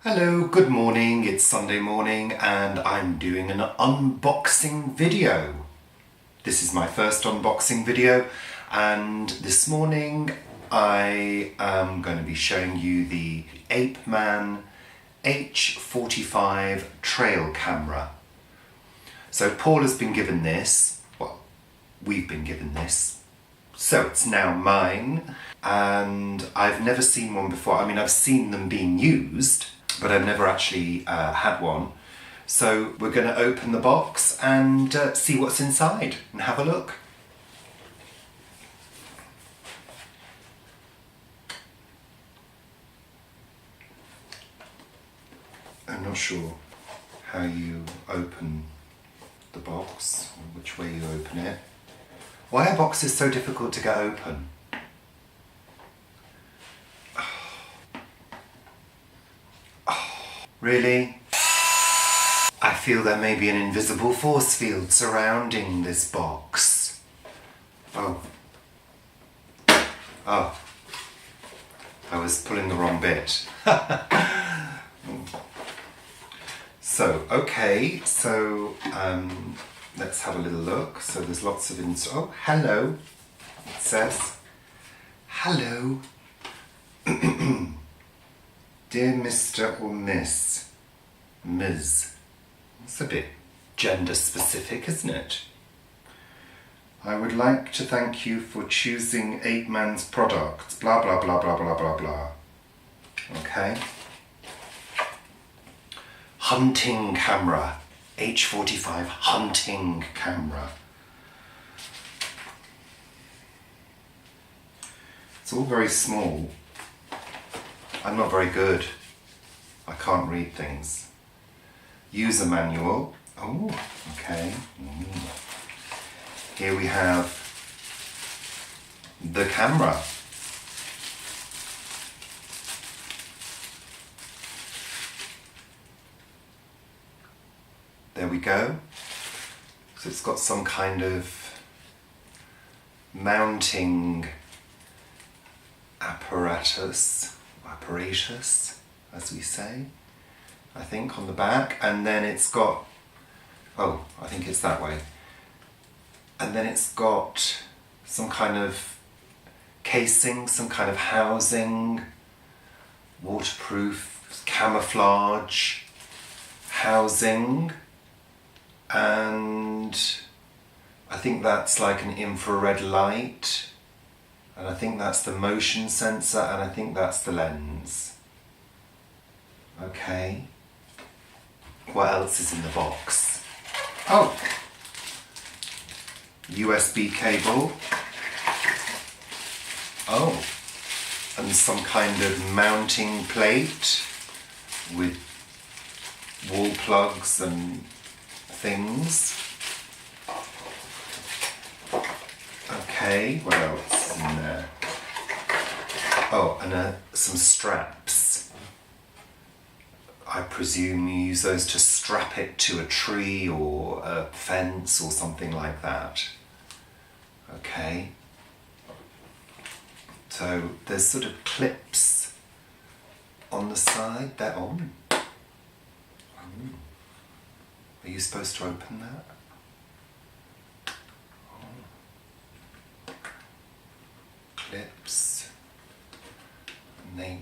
Hello, good morning, it's Sunday morning and I'm doing an unboxing video. This is my first unboxing video and this morning I am going to be showing you the Apeman H45 trail camera. So Paul has been given this, well, we've been given this, so it's now mine and I've never seen one before. I mean, I've seen them being used, but I've never actually had one. So we're going to open the box and see what's inside and have a look. I'm not sure how you open the box, or which way you open it. Why are boxes so difficult to get open? Really? I feel there may be an invisible force field surrounding this box. Oh. I was pulling the wrong bit. Okay, let's have a little look. So there's lots of oh, hello, it says. Hello. Dear Mr. or Miss. Ms. It's a bit gender specific, isn't it? I would like to thank you for choosing Apeman's products. Blah, blah, blah, blah, blah, blah, blah. Okay. Hunting camera. H45 hunting camera. It's all very small. I'm not very good. I can't read things. User manual. Oh, okay. Here we have the camera. There we go. So it's got some kind of mounting apparatus, as we say, I think, on the back, and then it's got, oh, I think it's that way, and then it's got some kind of casing, some kind of housing, waterproof, camouflage housing, and I think that's like an infrared light. And I think that's the motion sensor, and I think that's the lens. Okay. What else is in the box? Oh! USB cable. Oh! And some kind of mounting plate with wall plugs and things. Okay, what else is in there? Oh, and some straps. I presume you use those to strap it to a tree or a fence or something like that. Okay. So there's sort of clips on the side. They're on. Are you supposed to open that? Clips, and they,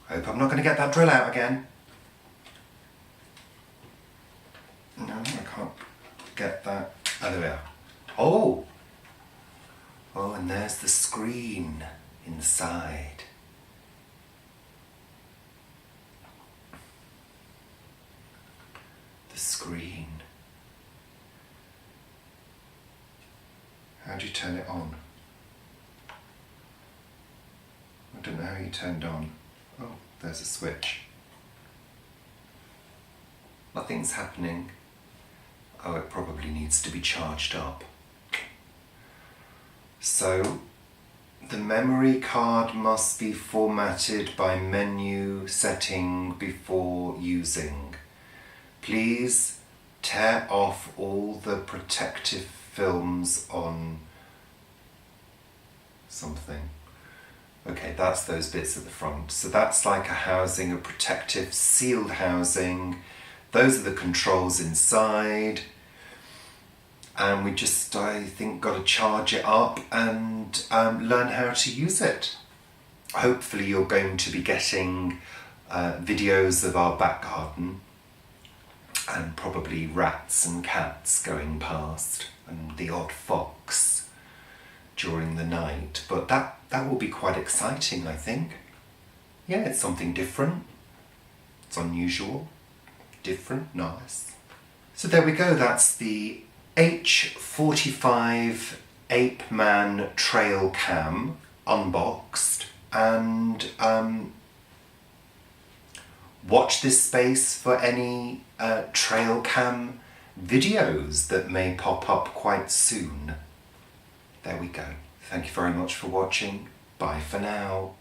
I hope I'm not going to get that drill out again. No, I can't get that. Oh, there we are. Oh! Oh, and there's the screen inside. The screen. How do you turn it on? I don't know how you turned on. Oh, there's a switch. Nothing's happening. Oh, it probably needs to be charged up. So, the memory card must be formatted by menu setting before using. Please tear off all the protective films on something. Okay, that's those bits at the front. So that's like a housing, a protective sealed housing. Those are the controls inside. And we just, I think, got to charge it up and learn how to use it. Hopefully you're going to be getting videos of our back garden and probably rats and cats going past and the odd fox during the night. But that will be quite exciting, I think. Yeah, it's something different. It's unusual, different, nice. So there we go, that's the H45 Apeman trail cam unboxed, and watch this space for any trail cam videos that may pop up quite soon. There we go. Thank you very much for watching. Bye for now.